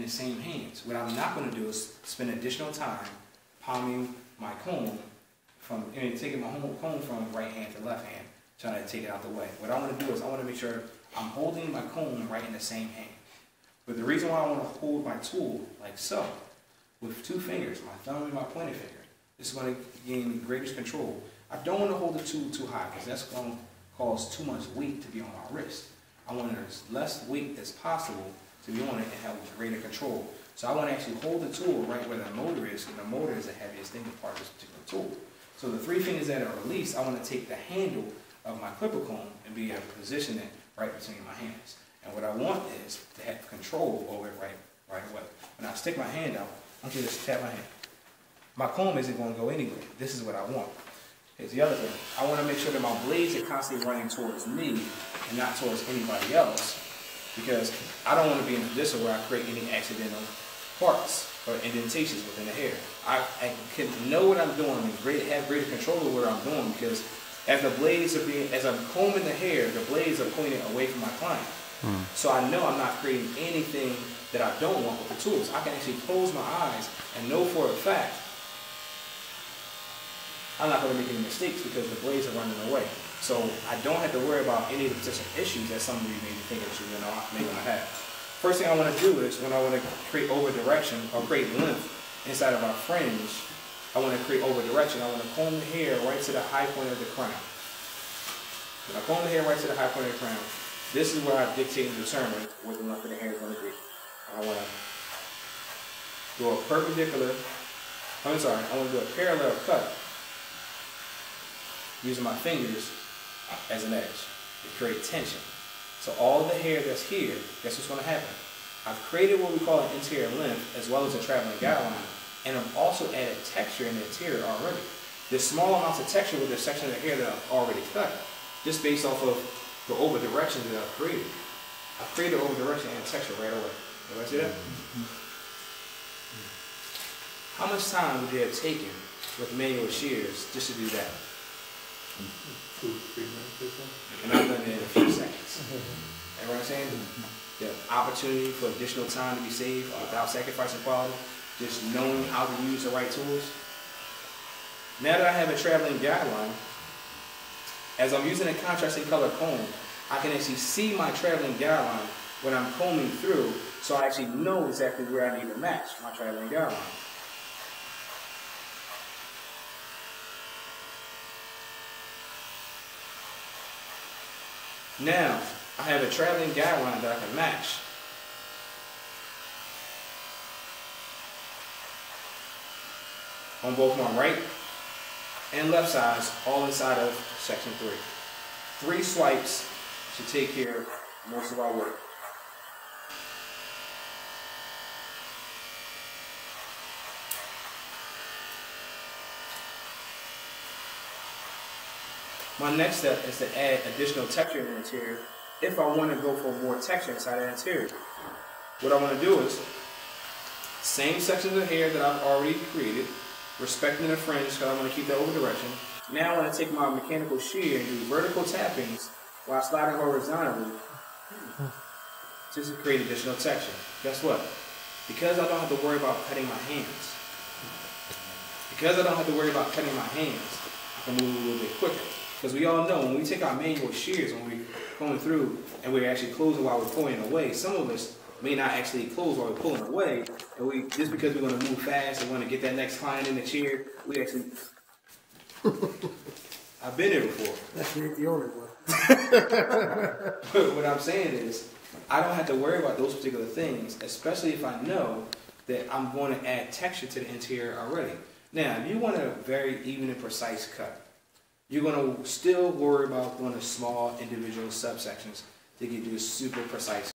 the same hands. What I'm not going to do is spend additional time palming my comb from, taking my comb from right hand to left hand, trying to take it out the way. What I want to do is I want to make sure I'm holding my comb right in the same hand. But the reason why I want to hold my tool like so, with two fingers, my thumb and my pointer finger, this is going to gain me greatest control. I don't want to hold the tool too high because that's going to cause too much weight to be on my wrist. I want as less weight as possible to be on it and have greater control. So I want to actually hold the tool right where the motor is, and the motor is the heaviest thing part of this particular tool. So the three fingers that are released, I want to take the handle of my clipper comb and be able to position it right between my hands. And what I want is to have control over it right away. When I stick my hand out, I want you to just tap my hand. My comb isn't going to go anywhere. This is what I want. Here's the other thing. I want to make sure that my blades are constantly running towards me and not towards anybody else, because I don't want to be in a position where I create any accidental parts or indentations within the hair. I can know what I'm doing and have greater control of what I'm doing, because as the blades are as I'm combing the hair, the blades are pointing away from my client. So I know I'm not creating anything that I don't want with the tools. I can actually close my eyes and know for a fact I'm not going to make any mistakes because the blades are running away. So I don't have to worry about any of the potential issues that some of you may be thinking that you may want to have. First thing I want to do is, when I want to create over direction or create length inside of our fringe, I want to create over direction. I want to comb the hair right to the high point of the crown. When I comb the hair right to the high point of the crown, this is where I dictate and determine what the length of the hair is going to be. I want to do a perpendicular, I want to do a parallel cut using my fingers as an edge to create tension. So all the hair that's here, guess what's going to happen? I've created what we call an interior length as well as a traveling guideline, and I've also added texture in the interior already. There's small amounts of texture with the section of the hair that I've already cut, just based off of the over directions that I've created. I've created over direction and texture right away. Everybody see that? How much time would you have taken with manual shears just to do that? 2 to 3 minutes. And I've done it in a few seconds. You know what I'm saying? The opportunity for additional time to be saved without sacrificing quality, just knowing how to use the right tools. Now that I have a traveling guideline, as I'm using a contrasting color comb, I can actually see my traveling guideline when I'm combing through, so I actually know exactly where I need to match my traveling guideline. Now, I have a traveling guideline that I can match. On both my right and left sides, all inside of section 3. 3 swipes should take care of most of our work. My next step is to add additional texture in the interior if I want to go for more texture inside the interior. What I want to do is, same sections of hair that I've already created, respecting the fringe because I want to keep that over direction. Now I want to take my mechanical shear and do vertical tappings while sliding horizontally just to create additional texture. Guess what? Because I don't have to worry about cutting my hands, I can move a little bit quicker. Because we all know when we take our manual shears, when we're going through and we're actually closing while we're pulling away, some of us may not actually close while we're pulling away, and we just because we want to move fast and want to get that next client in the chair, we actually. I've been there before. That's not the only one. But what I'm saying is, I don't have to worry about those particular things, especially if I know that I'm going to add texture to the interior already. Now, if you want a very even and precise cut, you're going to still worry about doing the small individual subsections to get you a super precise